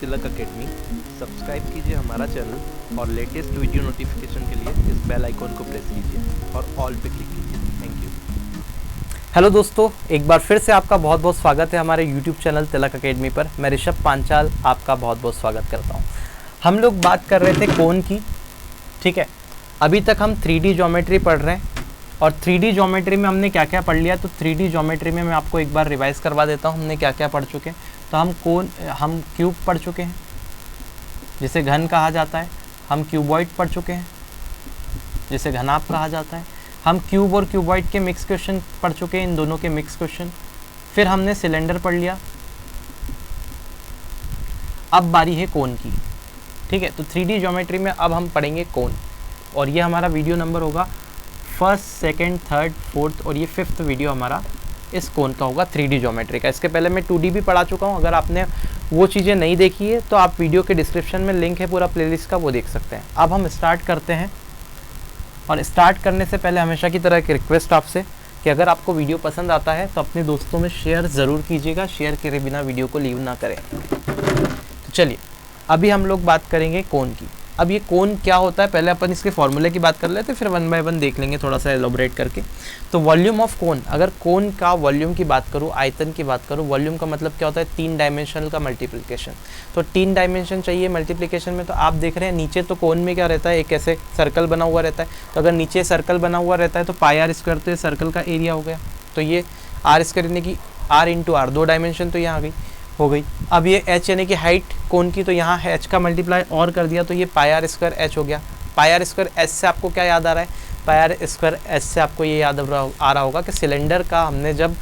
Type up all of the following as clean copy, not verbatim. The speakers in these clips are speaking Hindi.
तिलक अकेडमी सब्सक्राइब कीजिए हमारा चैनल और लेटेस्ट वीडियो नोटिफिकेशन के लिए इस बेल आइकॉन को प्रेस कीजिए और ऑल पे क्लिक कीजिए। Thank you. हेलो दोस्तों, एक बार फिर से आपका बहुत बहुत स्वागत है हमारे यूट्यूब चैनल तिलक अकेडमी पर। मैं ऋषभ पांचाल आपका बहुत बहुत स्वागत करता हूं। हम लोग बात कर रहे थे कोन की, ठीक है। अभी तक हम 3D ज्योमेट्री पढ़ रहे हैं और 3D ज्योमेट्री में हमने क्या क्या पढ़ लिया, तो 3D ज्योमेट्री में मैं आपको एक बार रिवाइज करवा देता हूं हमने क्या क्या पढ़ चुके हैं। तो हम क्यूब पढ़ चुके हैं जिसे घन कहा जाता है, हम क्यूबॉइड पढ़ चुके हैं जिसे घनाभ कहा जाता है, हम क्यूब और क्यूबॉइड के मिक्स क्वेश्चन पढ़ चुके हैं, इन दोनों के मिक्स क्वेश्चन। फिर हमने सिलेंडर पढ़ लिया। अब बारी है कोन की, ठीक है। तो 3D ज्योमेट्री में अब हम पढ़ेंगे कोन और ये हमारा वीडियो नंबर होगा 1st, 2nd, 3rd, 4th और ये 5th वीडियो हमारा इस कोन का होगा 3D ज्योमेट्री का। इसके पहले मैं 2D भी पढ़ा चुका हूँ। अगर आपने वो चीज़ें नहीं देखी है तो आप वीडियो के डिस्क्रिप्शन में लिंक है पूरा प्लेलिस्ट का, वो देख सकते हैं। अब हम स्टार्ट करते हैं और स्टार्ट करने से पहले हमेशा की तरह एक रिक्वेस्ट आपसे कि अगर आपको वीडियो पसंद आता है तो अपने दोस्तों में शेयर ज़रूर कीजिएगा। शेयर करे बिना वीडियो को लीव ना करें। तो चलिए अभी हम लोग बात करेंगे कोन की। अब ये कोन क्या होता है, पहले अपन इसके फॉर्मूले की बात कर लेते हैं, फिर 1 बाय 1 देख लेंगे थोड़ा सा एलोबरेट करके। तो वॉल्यूम ऑफ कोन, अगर कोन का वॉल्यूम की बात करूँ, आयतन की बात करूँ, वॉल्यूम का मतलब क्या होता है, 3 डायमेंशनल का मल्टीप्लिकेशन। तो 3 डायमेंशन चाहिए मल्टीप्लिकेशन में। तो आप देख रहे हैं नीचे तो कोन में क्या रहता है, एक ऐसे सर्कल बना हुआ रहता है। तो अगर नीचे सर्कल बना हुआ रहता है तो पाई आर स्क्वायर, तो ये सर्कल का एरिया हो गया। तो ये आर स्क्वायर यानी कि आर इंटू आर, 2 डायमेंशन तो यहाँ आ गई हो गई। अब ये एच यानी कि हाइट कोन की, तो यहाँ एच का मल्टीप्लाई और कर दिया तो ये पाई आर स्क्वायर एच हो गया। पाई आर स्क्वायर एच से आपको क्या याद आ रहा है, पाई आर स्क्वायर एच से आपको ये याद आ रहा होगा कि सिलेंडर का हमने जब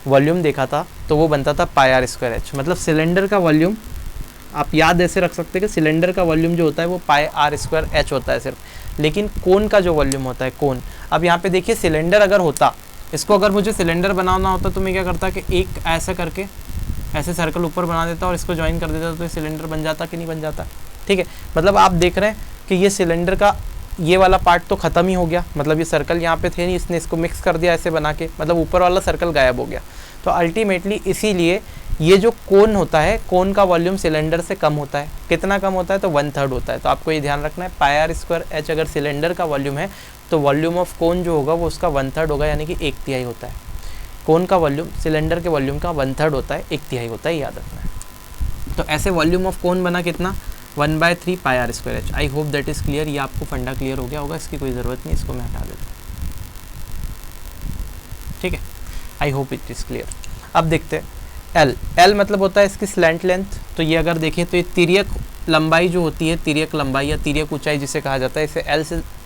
वॉल्यूम देखा था तो वो बनता था पाई आर स्क्वायर एच। मतलब सिलेंडर का वॉल्यूम आप याद ऐसे रख सकते हैं कि सिलेंडर का वॉल्यूम जो होता है वो पाई आर स्क्वायर एच होता है सिर्फ। लेकिन कोन का जो वॉल्यूम होता है कोन, अब यहाँ पे देखिए सिलेंडर अगर होता, इसको अगर मुझे सिलेंडर बनाना होता तो मैं क्या करता कि एक ऐसा करके ऐसे सर्कल ऊपर बना देता और इसको ज्वाइन कर देता तो ये सिलेंडर बन जाता कि नहीं बन जाता, ठीक है। मतलब आप देख रहे हैं कि ये सिलेंडर का ये वाला पार्ट तो ख़त्म ही हो गया। मतलब ये सर्कल यहाँ पे थे नहीं, इसने इसको मिक्स कर दिया ऐसे बना के, मतलब ऊपर वाला सर्कल गायब हो गया। तो अल्टीमेटली इसीलिए ये जो कोन होता है, कोन का वॉल्यूम सिलेंडर से कम होता है। कितना कम होता है, तो 1/3 होता है। तो आपको ये ध्यान रखना है, पाई आर स्क्वायर एच अगर सिलेंडर का वॉल्यूम है तो वॉल्यूम ऑफ कोन जो होगा वो उसका 1/3 होगा, यानी कि 1/3 होता है। कोन का वॉल्यूम सिलेंडर के वॉल्यूम का 1/3 होता है, 1/3 होता है, याद रखना है। तो ऐसे वॉल्यूम ऑफ कोन बना कितना, 1/3 pi R square H. I hope that is clear. ये आपको फंडा क्लियर हो गया होगा, इसकी कोई ज़रूरत नहीं, इसको मैं हटा देता हूँ, ठीक है। I hope it is clear. अब देखते हैं एल। एल मतलब होता है इसकी स्लैंट लेंथ। तो ये अगर देखें तो ये तिर्यक लंबाई जो होती है, तिर्यक लंबाई या तिर्यक ऊंचाई जिसे कहा जाता है, इसे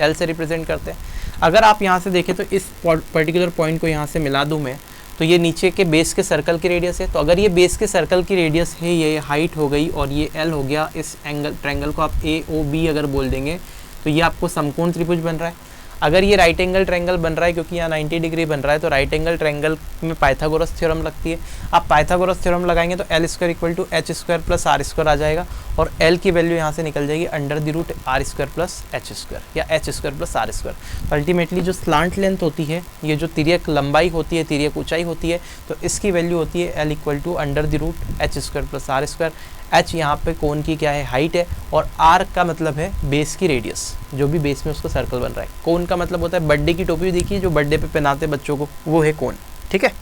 एल से रिप्रेजेंट करते हैं। अगर आप यहाँ से देखें तो इस पर्टिकुलर पॉइंट को यहाँ से मिला दूँ मैं, तो ये नीचे के बेस के सर्कल की रेडियस है। तो अगर ये बेस के सर्कल की रेडियस है, ये हाइट हो गई और ये एल हो गया, इस एंगल ट्रायंगल को आप ए ओ बी अगर बोल देंगे तो ये आपको समकोण त्रिभुज बन रहा है। अगर ये राइट एंगल ट्रायंगल बन रहा है, क्योंकि यहाँ 90 डिग्री बन रहा है, तो राइट एंगल ट्रायंगल में पाइथागोरस थ्योरम लगती है। आप पाइथागोरस थ्योरम लगाएंगे तो L square equal to H square plus R square आ जाएगा और एल की वैल्यू यहाँ से निकल जाएगी under the root R square plus H square या H square plus R square. तो अल्टीमेटली जो स्लांट लेंथ होती है, ये जो तिर्यक लंबाई होती है, तिर्यक ऊंचाई होती है, तो इसकी वैल्यू होती है L equal to under the root H square plus R square. H यहाँ पे कोन की क्या है, हाइट है, और आर का मतलब है बेस की रेडियस, जो भी बेस में उसको सर्कल बन रहा है। कोन का मतलब होता है बर्थडे की टोपी देखिए जो बर्थडे पे पहनाते बच्चों को, वो है कोन, ठीक है।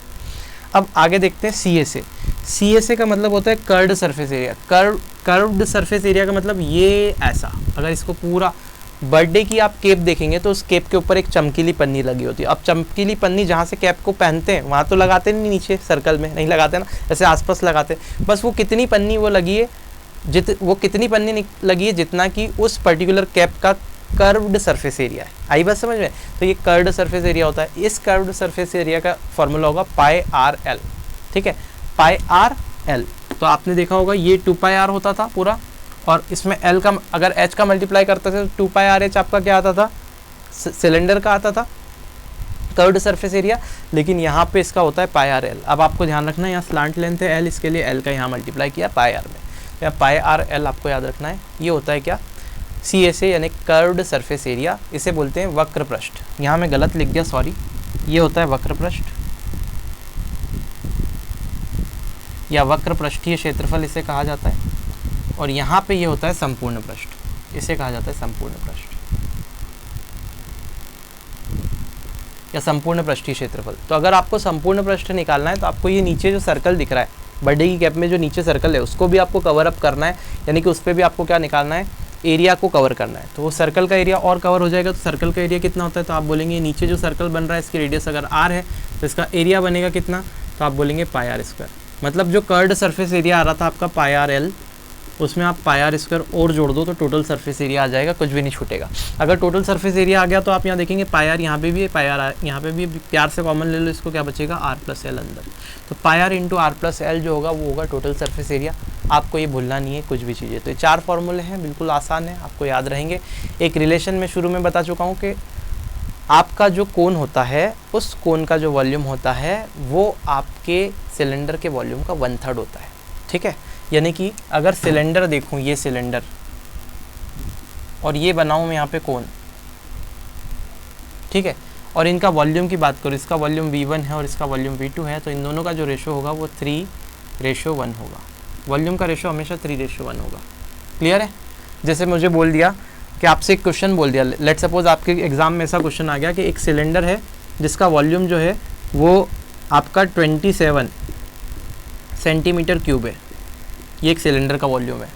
अब आगे देखते हैं C S A. C S A का मतलब होता है curved surface area. Curved surface area का मतलब ये ऐसा, अगर इसको पूरा बर्थडे की आप केप देखेंगे तो उस केप के ऊपर एक चमकीली पन्नी लगी होती है। अब चमकीली पन्नी जहाँ से कैप को पहनते हैं वहाँ तो लगाते नहीं, नीचे सर्कल में नहीं लगाते ना, ऐसे आसपास लगाते। बस वो कितनी पन्नी वो लगी है, वो कितनी पन्नी लगी है जितना कि उस पर्टिकुलर कैप का कर्व्ड सरफेस एरिया है। आई बात समझ में। तो ये कर्व्ड सरफेस एरिया होता है। इस कर्व्ड सरफेस एरिया का फॉर्मूला होगा पाई आर एल, ठीक है, पाई आर एल। तो आपने देखा होगा ये 2 पाई आर होता था पूरा, और इसमें एल का अगर एच का मल्टीप्लाई करते थे तो 2 पाई आर एच आपका क्या आता था, सिलेंडर का आता था, कर्व्ड सरफेस एरिया। लेकिन यहाँ पे इसका होता है पाई आर एल। अब आपको ध्यान रखना है यहाँ स्लांट लेंथ है एल, इसके लिए एल का यहाँ मल्टीप्लाई किया पाई आर में, या पाई आर एल आपको याद रखना है। ये होता है क्या, सी एस ए यानी कर्व्ड सरफेस एरिया। इसे बोलते हैं वक्र पृष्ठ। यहाँ मैं गलत लिख दिया, सॉरी, ये होता है वक्र पृष्ठ या वक्र पृष्ठीय क्षेत्रफल इसे कहा जाता है। और यहाँ पे ये होता है संपूर्ण पृष्ठ, इसे कहा जाता है संपूर्ण पृष्ठ या संपूर्ण पृष्ठीय क्षेत्रफल। तो अगर आपको संपूर्ण पृष्ठ निकालना है तो आपको ये नीचे जो सर्कल दिख रहा है बर्थडे की कैप में, जो नीचे सर्कल है उसको भी आपको कवर अप करना है, यानी कि उस पर भी आपको क्या निकालना है, एरिया को कवर करना है। तो वो सर्कल का एरिया और कवर हो जाएगा। तो सर्कल का एरिया कितना होता है, तो आप बोलेंगे नीचे जो सर्कल बन रहा है इसकी रेडियस अगर r है तो इसका एरिया बनेगा कितना, तो आप बोलेंगे पाई आर स्क्वायर। मतलब जो कर्ड सरफेस एरिया आ रहा था आपका पाई आर एल, उसमें आप पाई आर स्क्वायर और जोड़ दो तो टोटल सरफेस एरिया आ जाएगा, कुछ भी नहीं छूटेगा। अगर टोटल सरफेस एरिया आ गया तो आप यहाँ देखेंगे पाई आर यहाँ पे भी है, पाई आर यहाँ पे भी, प्यार से कॉमन ले लो इसको, क्या बचेगा आर प्लस एल अंदर। तो pi R into R plus L जो होगा वो होगा टोटल सरफेस एरिया। आपको ये भूलना नहीं है कुछ भी चीज़ें। तो ये 4 फॉर्मूले हैं, बिल्कुल आसान है, आपको याद रहेंगे। एक रिलेशन में शुरू में बता चुका हूँ कि आपका जो कोन होता है उस कोन का जो वॉल्यूम होता है वो आपके सिलेंडर के वॉल्यूम का 1/3 होता है, ठीक है। यानी कि अगर सिलेंडर देखूं, ये सिलेंडर और ये बनाऊं मैं यहाँ पे कोन, ठीक है, और इनका वॉल्यूम की बात करूँ, इसका वॉल्यूम V1 है और इसका वॉल्यूम V2 है, तो इन दोनों का जो रेशो होगा वो 3:1 होगा। वॉल्यूम का रेशो हमेशा 3:1 होगा। क्लियर है। जैसे मुझे बोल दिया कि आपसे एक क्वेश्चन बोल दिया, लेट सपोज आपके एग्जाम में ऐसा क्वेश्चन आ गया कि एक सिलेंडर है जिसका वॉल्यूम जो है वो आपका 27 सेंटीमीटर क्यूब है, ये एक सिलेंडर का वॉल्यूम है।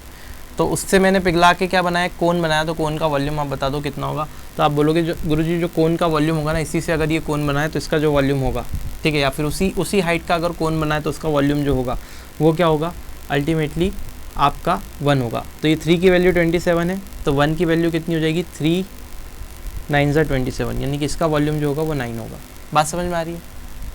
तो उससे मैंने पिघला के क्या बनाया, कोन बनाया। तो कोन का वॉल्यूम आप बता दो कितना होगा। तो आप बोलोगे जो गुरुजी जो कोन का वॉल्यूम होगा ना, इसी से अगर ये कोन बनाए तो इसका जो वॉल्यूम होगा, ठीक है, या फिर उसी हाइट का अगर कोन बनाए तो उसका वॉल्यूम जो होगा वो क्या होगा, अल्टीमेटली आपका 1 होगा। तो ये 3 की वैल्यू 27 है, तो 1 की वैल्यू कितनी हो जाएगी, 3 9 27, यानी कि इसका वॉल्यूम जो होगा वो 9 होगा। बात समझ में आ रही है,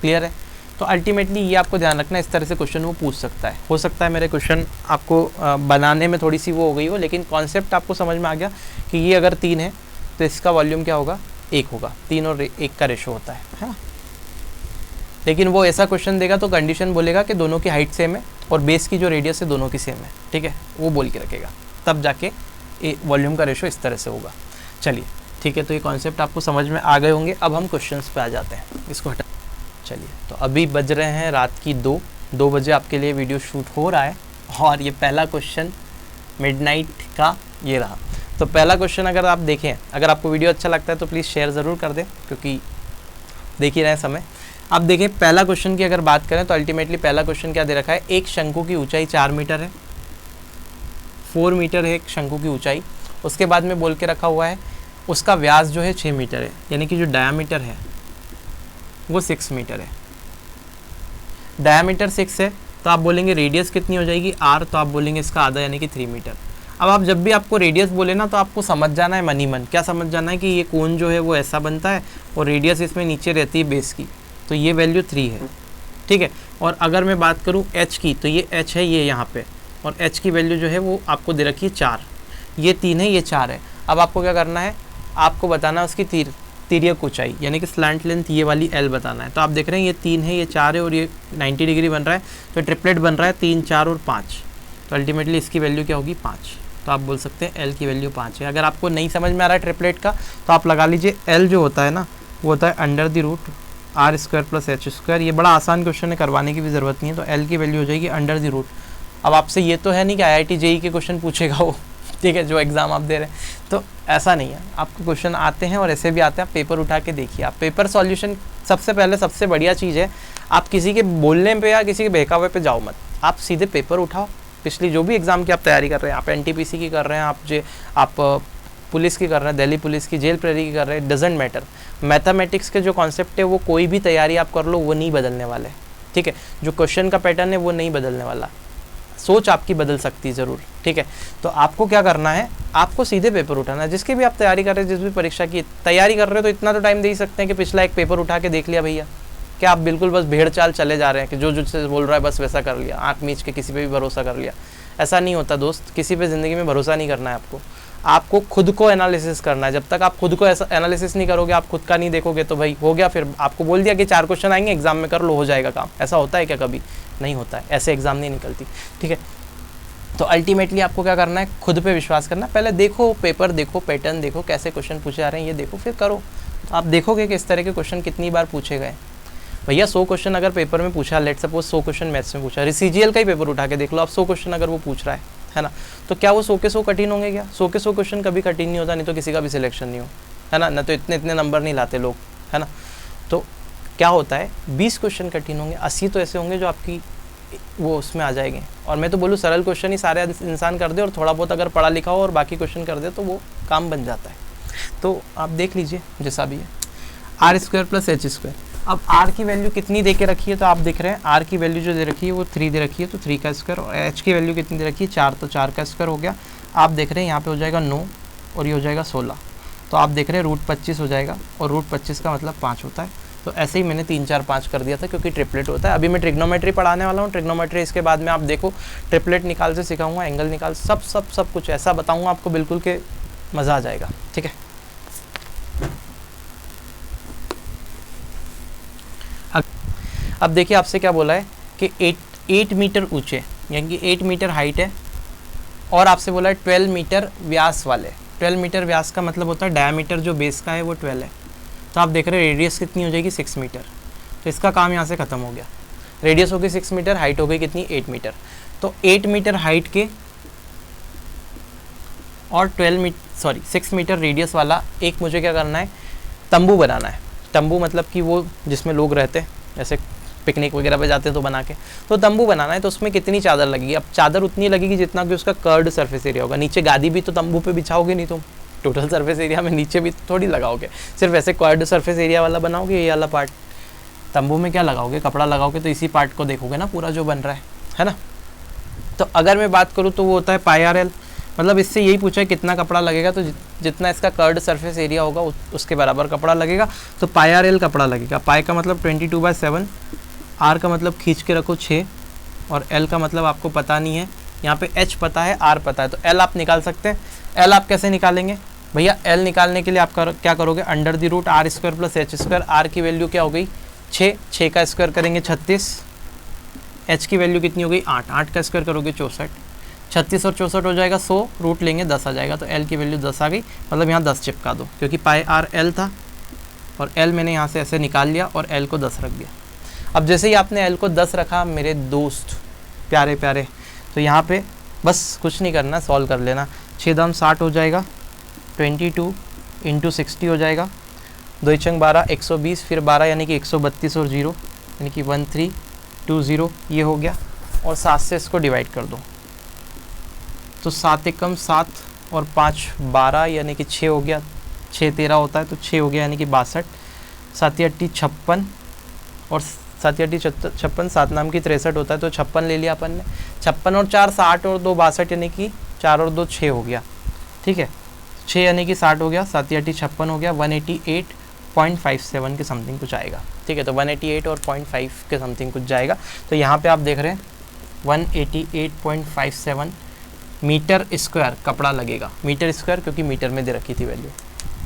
क्लियर है। तो अल्टीमेटली ये आपको ध्यान रखना, इस तरह से क्वेश्चन वो पूछ सकता है। हो सकता है मेरे क्वेश्चन आपको बनाने में थोड़ी सी वो हो गई हो, लेकिन कॉन्सेप्ट आपको समझ में आ गया कि ये अगर 3 है तो इसका वॉल्यूम क्या होगा, 1 होगा। 3 और 1 का रेशो होता है ना। लेकिन वो ऐसा क्वेश्चन देगा तो कंडीशन बोलेगा कि दोनों की हाइट सेम है और बेस की जो रेडियस है दोनों की सेम है, ठीक है, वो बोल के रखेगा, तब जाके वॉल्यूम का रेशो इस तरह से होगा। चलिए ठीक है, तो ये कॉन्सेप्ट आपको समझ में आ गए होंगे। अब हम क्वेश्चंस पे आ जाते हैं, इसको हटा। चलिए, तो अभी बज रहे हैं रात की 2 बजे आपके लिए वीडियो शूट हो रहा है और ये पहला क्वेश्चन मिडनाइट का ये रहा। तो पहला क्वेश्चन अगर आप देखें, अगर आपको वीडियो अच्छा लगता है तो प्लीज़ शेयर ज़रूर कर दें, क्योंकि देख ही रहे हैं समय। अब देखें पहला क्वेश्चन की अगर बात करें तो अल्टीमेटली पहला क्वेश्चन क्या दे रखा है, एक शंकु की ऊंचाई 4 मीटर है, 4 मीटर है एक शंकु की ऊंचाई। उसके बाद में बोल के रखा हुआ है उसका व्यास जो है 6 मीटर है, यानी कि जो डायामीटर है वो 6 मीटर है। डायामीटर 6 है तो आप बोलेंगे रेडियस कितनी हो जाएगी r, तो आप बोलेंगे इसका आधा यानी कि 3 मीटर। अब आप जब भी आपको रेडियस बोले ना तो आपको समझ जाना है मन ही मन, क्या समझ जाना है कि ये कोन जो है वो ऐसा बनता है और रेडियस इसमें नीचे रहती है बेस की, तो ये वैल्यू 3 है, ठीक है। और अगर मैं बात करूँ h की, तो ये h है ये यहाँ पे, और h की वैल्यू जो है वो आपको दे रखी है 4, ये 3 है ये 4 है। अब आपको क्या करना है, आपको बताना है उसकी तिर्यक ऊंचाई, यानी कि स्लैंट लेंथ, ये वाली L बताना है। तो आप देख रहे हैं ये 3 है ये 4 है और ये 90 डिग्री बन रहा है, तो ट्रिपलेट बन रहा है 3 4 और 5, तो अल्टीमेटली इसकी वैल्यू क्या होगी 5। तो आप बोल सकते हैं L की वैल्यू 5 है। अगर आपको नहीं समझ में आ रहा है ट्रिपलेट का तो आप लगा लीजिए L जो होता है ना वो होता है √r² + h²। ये बड़ा आसान क्वेश्चन है, करवाने की भी ज़रूरत नहीं है। तो L की वैल्यू हो जाएगी √। अब आपसे ये तो है नहीं कि IIT JEE के क्वेश्चन पूछेगा वो, ठीक है, जो एग्ज़ाम आप दे रहे हैं, तो ऐसा नहीं है। आपको क्वेश्चन आते हैं और ऐसे भी आते हैं, आप पेपर उठा के देखिए। आप पेपर सॉल्यूशन सबसे पहले सबसे बढ़िया चीज़ है, आप किसी के बोलने पे या किसी के बहकावे पे जाओ मत, आप सीधे पेपर उठाओ। पिछली जो भी एग्ज़ाम की आप तैयारी कर रहे हैं, आप NTPC की कर रहे हैं, आप पुलिस की कर रहे हैं, दिल्ली पुलिस की, जेल प्रेरी की कर रहे हैं, डजेंट मैटर। मैथमेटिक्स के जो कॉन्सेप्ट है वो कोई भी तैयारी आप कर लो वो नहीं बदलने वाले, ठीक है। जो क्वेश्चन का पैटर्न है वो नहीं बदलने वाला, सोच आपकी बदल सकती है ज़रूर, ठीक है। तो आपको क्या करना है, आपको सीधे पेपर उठाना है। जिसकी भी आप तैयारी कर रहे हैं, जिस भी परीक्षा की तैयारी कर रहे हो, तो इतना तो टाइम दे ही सकते हैं कि पिछला एक पेपर उठा के देख लिया भैया। क्या आप बिल्कुल बस भेड़ चाल चले जा रहे हैं कि जो से बोल रहा है बस वैसा कर लिया, आँख मीच के किसी पे भी भरोसा कर लिया? ऐसा नहीं होता दोस्त, किसी पे ज़िंदगी में भरोसा नहीं करना है आपको। आपको खुद को एनालिसिस करना है। जब तक आप खुद को ऐसा एनालिसिस नहीं करोगे, आप खुद का नहीं देखोगे, तो भाई हो गया, फिर आपको बोल दिया कि 4 क्वेश्चन आएंगे एग्जाम में, कर लो, हो जाएगा काम। ऐसा होता है क्या? कभी नहीं होता है, ऐसे एग्जाम नहीं निकलती, ठीक है। तो अल्टीमेटली आपको क्या करना है, खुद पे विश्वास करना। पहले देखो पेपर, देखो पैटर्न, देखो कैसे क्वेश्चन पूछे जा रहे हैं, ये देखो, फिर करो। तो आप देखोगे कि इस तरह के क्वेश्चन कितनी बार पूछे गए। भैया 100 क्वेश्चन अगर पेपर में पूछा, लेट सपोज 100 क्वेश्चन मैथ्स में पूछा, सीजीएल का ही पेपर उठा के देख लो आप, 100 क्वेश्चन अगर वो पूछ रहा है ना, तो क्या वो 100 के 100 कठिन होंगे क्या? 100 के 100 क्वेश्चन कभी कठिन नहीं होता, नहीं तो किसी का भी सिलेक्शन नहीं हो, है ना, तो इतने नंबर नहीं लाते लोग, है ना। तो क्या होता है 20 क्वेश्चन कठिन होंगे, 80 तो ऐसे होंगे जो आपकी वो उसमें आ जाएंगे। और मैं तो बोलूँ सरल क्वेश्चन ही सारे इंसान कर दे और थोड़ा बहुत अगर पढ़ा लिखा हो और बाकी क्वेश्चन कर दे तो वो काम बन जाता है। तो आप देख लीजिए जैसा भी है, r² + h²। अब r की वैल्यू कितनी दे के रखी है, तो आप देख रहे हैं r की वैल्यू जो दे रखी है वो 3 दे रखी है, तो 3 का स्क्वायर, और h की वैल्यू कितनी दे रखी है 4, तो 4 का स्क्वायर हो गया। आप देख रहे हैं यहाँ पे हो जाएगा 9 और ये हो जाएगा 16, तो आप देख रहे हैं √25 हो जाएगा, और √25 का मतलब 5 होता है। तो ऐसे ही मैंने 3 4 5 कर दिया था क्योंकि ट्रिपलेट होता है। अभी मैं ट्रिग्नोमेट्री पढ़ाने वाला हूँ, ट्रिग्नोमेट्री इसके बाद में आप देखो ट्रिपलेट निकाल से सिखाऊंगा, एंगल निकाल, सब कुछ ऐसा बताऊंगा आपको बिल्कुल के मज़ा आ जाएगा, ठीक है। अब देखिए आपसे क्या बोला है कि 8 मीटर ऊंचे, यानी कि 8 मीटर हाइट है, और आपसे बोला है 12 मीटर व्यास वाले। 12 मीटर व्यास का मतलब होता है डायमीटर जो बेस का है वो 12 है। तो आप देख रहे हैं रेडियस कितनी हो जाएगी 6 मीटर, तो इसका काम यहाँ से ख़त्म हो गया। रेडियस हो गई 6 मीटर, हाइट हो गई कितनी 8 मीटर। तो 8 मीटर हाइट के और 6 मीटर रेडियस वाला एक मुझे क्या करना है, तंबू बनाना है। तंबू मतलब कि वो जिसमें लोग रहते हैं, जैसे पिकनिक वगैरह पे जाते हैं तो बना के, तो तंबू बनाना है। तो उसमें कितनी चादर लगेगी? अब चादर उतनी लगेगी जितना कि उसका कर्व्ड सरफेस एरिया होगा। नीचे गादी भी तो तंबू पे बिछाओगे नहीं तुम, टोटल सरफेस एरिया में नीचे भी थोड़ी लगाओगे, सिर्फ ऐसे कर्व्ड सरफेस एरिया वाला बनाओगे ये वाला पार्ट। तंबू में क्या लगाओगे, कपड़ा लगाओगे, तो इसी पार्ट को देखोगे ना पूरा जो बन रहा है ना। तो अगर मैं बात करूँ तो वो होता है πr/l, मतलब इससे यही पूछा है कितना कपड़ा लगेगा, तो जितना इसका कर्व्ड सरफेस एरिया होगा उसके बराबर कपड़ा लगेगा। तो πr/l कपड़ा लगेगा। पाई का मतलब 22/7, r का मतलब खींच के रखो 6, और l का मतलब आपको पता नहीं है, यहाँ पे h पता है, r पता है, तो l आप निकाल सकते हैं। l आप कैसे निकालेंगे भैया? l निकालने के लिए आप क्या करोगे, √r² + h²। r की वैल्यू क्या हो गई 6 का स्क्वायर करेंगे 36, h की वैल्यू कितनी हो गई 8 का स्क्वायर करोगे 64, 36 और 64 हो जाएगा 100, रूट लेंगे 10 आ जाएगा, तो l की वैल्यू 10 आ गई। मतलब यहाँ 10 चिपका दो, क्योंकि πr/l था और l मैंने यहाँ से ऐसे निकाल लिया और l को 10 रख दिया। अब जैसे ही आपने l को 10 रखा मेरे दोस्त प्यारे, तो यहाँ पे बस कुछ नहीं करना, सॉल्व कर लेना। 6 दाम 60 हो जाएगा, 22 × 60 हो जाएगा, 2 × 12 120, फिर 12 यानी कि 132 और 0 यानी कि 1320 ये हो गया। और 7 से इसको डिवाइड कर दो, तो 7 एकम 7 और 5 12 यानी कि 6 हो गया, 6 13 होता है तो 6 हो गया यानी कि 62, 7 8 56 और 7 8 56, 7 नाम की 63 होता है तो 56 ले लिया अपन ने। 56 और 4 60 और 2 62 यानी कि 4 और 2 6 हो गया, ठीक है। 6 यानी कि 60 हो गया, 7 8 56 हो गया, 188.57 के समथिंग कुछ आएगा, ठीक है। तो 188 और 0.5 के समथिंग कुछ जाएगा। तो यहाँ पे आप देख रहे हैं 188.57 मीटर स्क्वायर कपड़ा लगेगा, मीटर स्क्वायर क्योंकि मीटर में दे रखी थी value.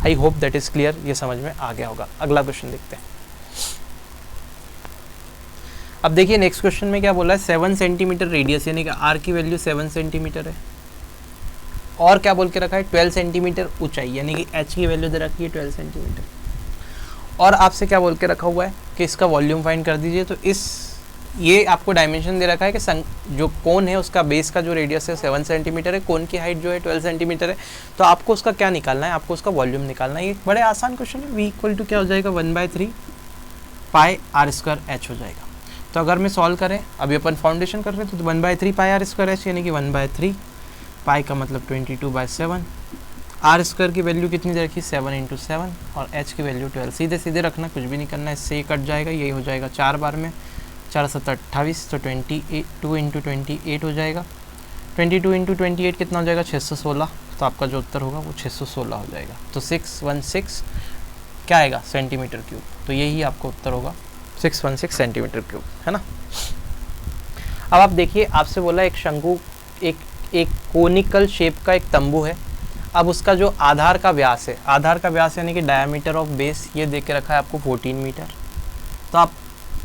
I hope that is clear, ये समझ में आ गया होगा। अगला क्वेश्चन देखते हैं। अब देखिए नेक्स्ट क्वेश्चन में क्या बोला है, 7 सेंटीमीटर रेडियस यानी कि r की वैल्यू 7 सेंटीमीटर है, और क्या बोल के रखा है 12 सेंटीमीटर ऊंचाई यानी कि h की वैल्यू दे रखी है 12 सेंटीमीटर, और आपसे क्या बोल के रखा हुआ है कि इसका वॉल्यूम फाइंड कर दीजिए। तो ये आपको डायमेंशन दे रखा है कि जो कोन है उसका बेस का जो रेडियस है 7 सेंटीमीटर है, कोन की हाइट जो है 12 सेंटीमीटर है। तो आपको उसका क्या निकालना है, आपको उसका वॉल्यूम निकालना है। ये बड़े आसान क्वेश्चन है। v = क्या हो जाएगा 1/3 πr² h हो जाएगा। तो अगर मैं सॉल्व करें, अभी अपन फाउंडेशन कर रहे थे, तो 1/3 πr² h यानी कि 1/3, पाई का मतलब 22/7, r² की वैल्यू कितनी दे रखी 7 × 7 और h की वैल्यू 12। सीधे सीधे रखना, कुछ भी नहीं करना, इससे ये कट जाएगा, यही हो जाएगा 4 बार में, 4 7 28, तो 22 × 28 हो जाएगा। 22 × 28 कितना हो जाएगा 616, तो आपका जो उत्तर होगा वो 616 हो जाएगा। तो 616 क्या आएगा सेंटीमीटर क्यूब, तो यही आपका उत्तर होगा 616 सेंटीमीटर क्यूब, है ना। अब आप देखिए आपसे बोला एक शंकु, एक कोनिकल शेप का एक तंबू है। अब उसका जो आधार का व्यास है, आधार का व्यास यानी कि डायमीटर ऑफ बेस, ये दे के रखा है आपको 14 मीटर। तो आप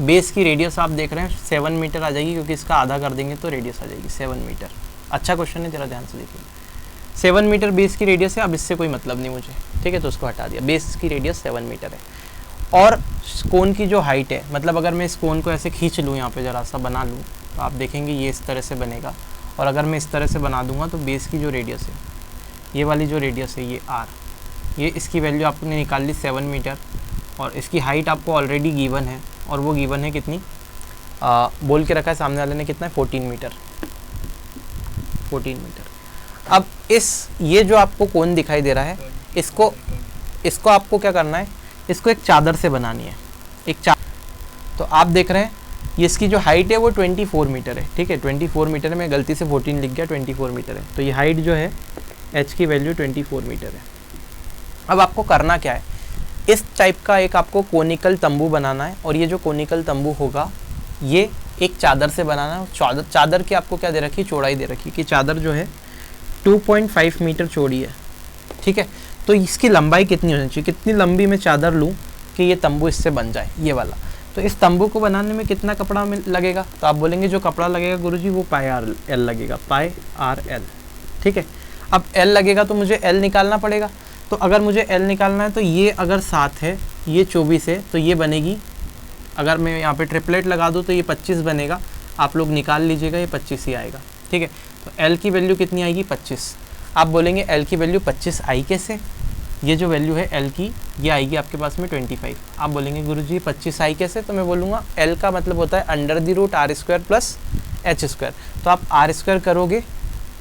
बेस की रेडियस आप देख रहे हैं 7 मीटर आ जाएगी, क्योंकि इसका आधा कर देंगे तो रेडियस आ जाएगी 7 मीटर। अच्छा क्वेश्चन है, जरा ध्यान से देखिए। 7 मीटर बेस की रेडियस है, अब इससे कोई मतलब नहीं मुझे, ठीक है, तो उसको हटा दिया। बेस की रेडियस 7 मीटर है, और कोन की जो हाइट है, मतलब अगर मैं इस कोन को ऐसे खींच लूँ, यहाँ पे ज़रा सा बना लूँ, तो आप देखेंगे ये इस तरह से बनेगा, और अगर मैं इस तरह से बना दूंगा तो बेस की जो रेडियस है, ये वाली जो रेडियस है ये r, ये इसकी वैल्यू आपने निकाल ली 7 मीटर, और इसकी हाइट आपको ऑलरेडी गिवन है, और वो गिवन है कितनी, बोल के रखा है सामने वाले ने कितना है, 14 मीटर। 14 मीटर। अब ये जो आपको कोन दिखाई दे रहा है, इसको आपको क्या करना है, इसको एक चादर से बनानी है, तो आप देख रहे हैं ये इसकी जो हाइट है वो 24 मीटर है, ठीक है, 24 मीटर है, मैं गलती से 14 लिख गया, 24 मीटर है, तो ये हाइट जो है h की वैल्यू 24 मीटर है। अब आपको करना क्या है, इस टाइप का एक आपको कोनिकल तंबू बनाना है, और ये जो कोनिकल तंबू होगा ये एक चादर से बनाना है। चादर की आपको क्या दे रखी, चौड़ाई दे रखी कि चादर जो है 2.5 मीटर चौड़ी है, ठीक है। तो इसकी लंबाई कितनी होनी चाहिए, कितनी लंबी मैं चादर लूँ कि ये तंबू इससे बन जाए, ये वाला। तो इस तंबू को बनाने में कितना कपड़ा लगेगा, तो आप बोलेंगे जो कपड़ा लगेगा गुरुजी वो पाई आर एल लगेगा, पाई आर एल, ठीक है। अब एल लगेगा तो मुझे एल निकालना पड़ेगा, तो अगर मुझे एल निकालना है तो ये अगर 7 है, ये 24 है, तो ये बनेगी, अगर मैं यहाँ पे ट्रिपलेट लगा दूँ तो ये 25 बनेगा, आप लोग निकाल लीजिएगा, ये 25 ही आएगा, ठीक है। तो एल की वैल्यू कितनी आएगी, 25। आप बोलेंगे एल की वैल्यू 25 आई कैसे, ये जो वैल्यू है एल की ये आएगी आपके पास में 25। आप बोलेंगे गुरुजी 25 आई कैसे, तो मैं बोलूँगा एल का मतलब होता है under the root R square plus H square, तो आप आर स्क्वायर करोगे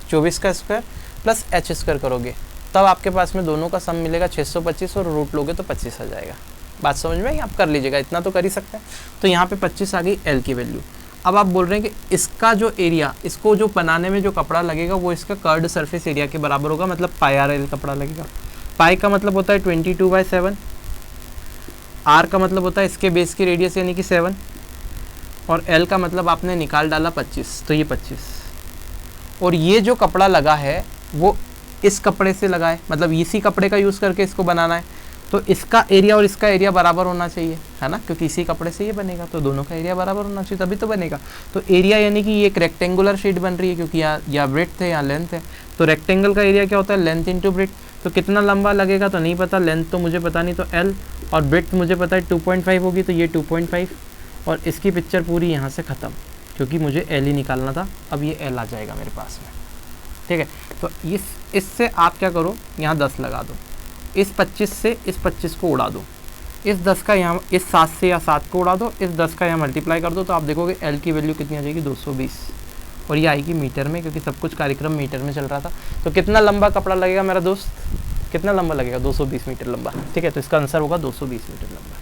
24 का स्क्वायर प्लस एच स्क्वायर करोगे, तब आपके पास में दोनों का सम मिलेगा 625, और रूट लोगे तो 25 आ जाएगा। बात समझ में आई, आप कर लीजिएगा, इतना तो कर ही सकते हैं। तो यहाँ पे 25 आ गई एल की वैल्यू। अब आप बोल रहे हैं कि इसका जो एरिया, इसको जो बनाने में जो कपड़ा लगेगा वो इसका कर्ड सरफेस एरिया के बराबर होगा, मतलब पाई आर एल कपड़ा लगेगा। पाई का मतलब होता है 22/7, आर का मतलब होता है इसके बेस की रेडियस यानी कि 7, और एल का मतलब आपने निकाल डाला 25, तो ये 25। और ये जो कपड़ा लगा है वो इस कपड़े से लगा है, मतलब इसी कपड़े का यूज़ करके इसको बनाना है, तो इसका एरिया और इसका एरिया बराबर होना चाहिए, है ना, क्योंकि इसी कपड़े से ये बनेगा, तो दोनों का एरिया बराबर होना चाहिए तभी तो बनेगा। तो एरिया यानी कि ये एक रेक्टेंगुलर शीट बन रही है, क्योंकि यहाँ ब्रेड्थ है, यहाँ लेंथ है, तो रेक्टेंगल का एरिया क्या होता है, लेंथ इंटू ब्रेड्थ। तो कितना लंबा लगेगा तो नहीं पता, लेंथ तो मुझे पता नहीं, तो एल, और ब्रेड्थ मुझे पता है 2.5 होगी, तो ये 2.5, और इसकी पिक्चर पूरी यहाँ से ख़त्म, क्योंकि मुझे एल ही निकालना था। अब ये एल आ जाएगा मेरे पास में, ठीक है। तो इससे आप क्या करो, यहाँ 10 लगा दो, इस 25 से इस 25 को उड़ा दो, इस 10 का यहाँ, इस 7 से या 7 को उड़ा दो, इस 10 का यहाँ मल्टीप्लाई कर दो, तो आप देखोगे एल की वैल्यू कितनी आ जाएगी, 220, और ये आएगी मीटर में, क्योंकि सब कुछ कार्यक्रम मीटर में चल रहा था। तो कितना लंबा कपड़ा लगेगा मेरा दोस्त, कितना लंबा लगेगा, 220 मीटर लंबा, ठीक है। तो इसका आंसर होगा 220 मीटर लंबा।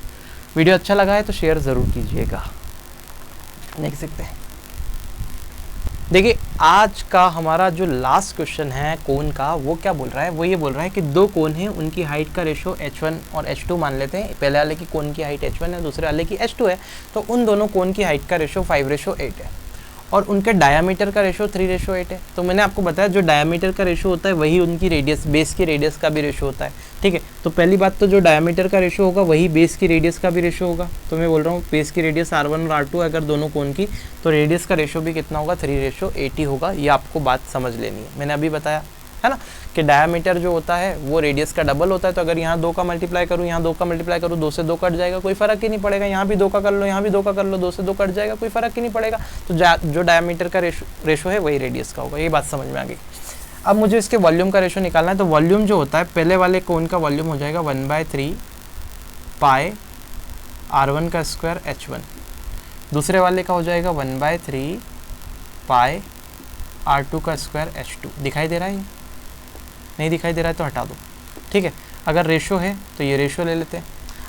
वीडियो अच्छा लगा है तो शेयर ज़रूर कीजिएगा। देख सकते हैं, देखिए आज का हमारा जो लास्ट क्वेश्चन है कोन का, वो क्या बोल रहा है, वो ये बोल रहा है कि दो कोन हैं, उनकी हाइट का रेशो h1 और h2 मान लेते हैं। पहले वाले की कोन की हाइट h1 है, दूसरे वाले की h2 है, तो उन दोनों कोन की हाइट का रेशो 5:8 है, और उनके डायामीटर का रेशो 3:8 है। तो मैंने आपको बताया जो डायामीटर का रेशो होता है वही उनकी रेडियस, बेस की रेडियस का भी रेशो होता है, ठीक है। तो पहली बात तो जो डायामीटर का रेशो होगा वही बेस की रेडियस का भी रेशो होगा। तो मैं बोल रहा हूँ बेस की रेडियस R1 और R2 अगर दोनों कोन की, तो रेडियस का रेशो भी कितना होगा, 3:80 होगा। ये आपको बात समझ लेनी है, मैंने अभी बताया है ना, कि डायामीटर जो होता है वो रेडियस का डबल होता है। तो अगर यहाँ 2 का मल्टीप्लाई करूँ, यहाँ 2 का मल्टीप्लाई करूँ, 2 से 2 कट जाएगा, कोई फ़र्क ही नहीं पड़ेगा। यहाँ भी 2 का कर लो, यहाँ भी 2 का कर लो, 2 से 2 कट जाएगा, कोई फ़र्क ही नहीं पड़ेगा। तो जो डायामीटर का रेशो है वही रेडियस का होगा। ये बात समझ में आ गई। अब मुझे इसके वॉल्यूम का रेशो निकालना है। तो वॉल्यूम जो होता है, पहले वाले कोन का वॉल्यूम हो जाएगा 1/3 पाई R1 का स्क्वायर H1, दूसरे वाले का हो जाएगा 1/3 पाई R2 का स्क्वायर H2। दिखाई दे रहा है? नहीं दिखाई दे रहा है तो हटा दो, ठीक है। अगर रेशो है तो ये रेशो ले लेते हैं।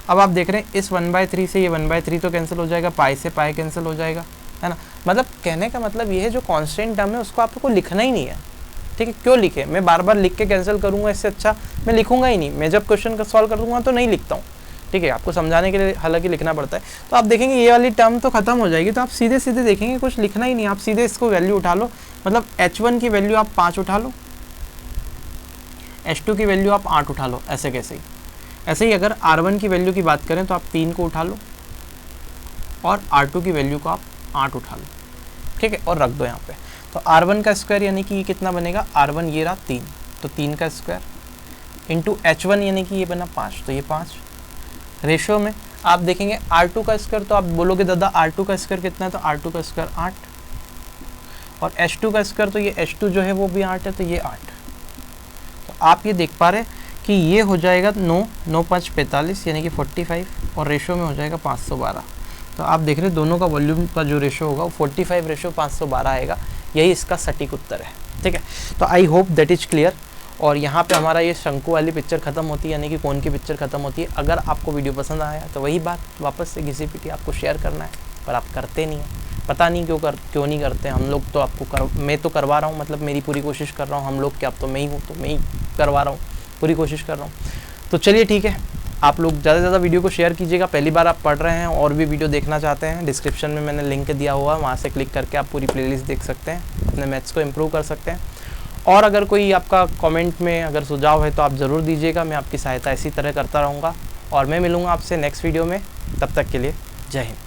अब आप देख रहे हैं इस 1/3 से ये 1/3 तो कैंसिल हो जाएगा, पाई से पाई कैंसिल हो जाएगा, है ना। मतलब कहने का मतलब ये है जो कांस्टेंट टर्म है उसको आपको लिखना ही नहीं है, ठीक है। क्यों लिखे, मैं बार बार लिख के कैंसिल करूँगा, इससे अच्छा मैं लिखूंगा ही नहीं। मैं जब क्वेश्चन का सॉल्व कर दूंगा तो नहीं लिखता हूँ, ठीक है। आपको समझाने के लिए हालांकि लिखना पड़ता है। तो आप देखेंगे ये वाली टर्म तो खत्म हो जाएगी, तो आप सीधे सीधे देखेंगे कुछ लिखना ही नहीं, आप सीधे इसको वैल्यू उठा लो। मतलब H1 की वैल्यू आप 5 उठा लो, H2 की वैल्यू आप 8 उठा लो, ऐसे कैसे ही। ऐसे ही अगर R1 की वैल्यू की बात करें तो आप 3 को उठा लो, और R2 की वैल्यू को आप 8 उठा लो, ठीक है, और रख दो यहाँ पे। तो R1 का स्क्वायर यानी कि ये कितना बनेगा, R1 ये रहा 3, तो 3 का स्क्वायर इंटू H1 यानी कि ये बना 5, तो ये 5। रेशो में आप देखेंगे R2 का स्क्वायर, तो आप बोलोगे दादा R2 का स्क्वायर कितना है, तो R2 का स्क्वायर 8, और h2 का स्क्वायर, तो ये h2 जो है वो भी 8 है, तो ये 8। तो आप ये देख पा रहे कि ये हो जाएगा 9, 9 5 45 यानी कि 45, और रेशो में हो जाएगा 512। तो आप देख रहे हैं दोनों का वॉल्यूम का जो रेशो होगा वो 45 रेशो 512 आएगा। यही इसका सटीक उत्तर है। ठीक है, तो आई होप दैट इज क्लियर। और यहाँ पे हमारा ये शंकु वाली पिक्चर खत्म होती है, यानी कि कोन की पिक्चर खत्म होती है। अगर आपको वीडियो पसंद आया तो वही बात वापस से घिसी पिटी आपको शेयर करना है, पर आप करते नहीं हैं। पता नहीं क्यों नहीं करते। हम लोग तो आपको मैं तो करवा रहा हूँ, मतलब मेरी पूरी कोशिश कर रहा हूँ। हम लोग क्या, अब तो मैं ही हूँ, तो मैं ही करवा रहा हूँ, पूरी कोशिश कर रहा हूँ। तो चलिए ठीक है, आप लोग ज़्यादा से ज़्यादा वीडियो को शेयर कीजिएगा। पहली बार आप पढ़ रहे हैं और भी वीडियो देखना चाहते हैं, डिस्क्रिप्शन में मैंने लिंक दिया हुआ है, वहाँ से क्लिक करके आप पूरी प्लेलिस्ट देख सकते हैं, अपने मैथ्स को इम्प्रूव कर सकते हैं। और अगर कोई आपका कमेंट में अगर सुझाव है तो आप ज़रूर दीजिएगा, मैं आपकी सहायता इसी तरह करता रहूँगा। और मैं मिलूँगा आपसे नेक्स्ट वीडियो में, तब तक के लिए जय हिंद।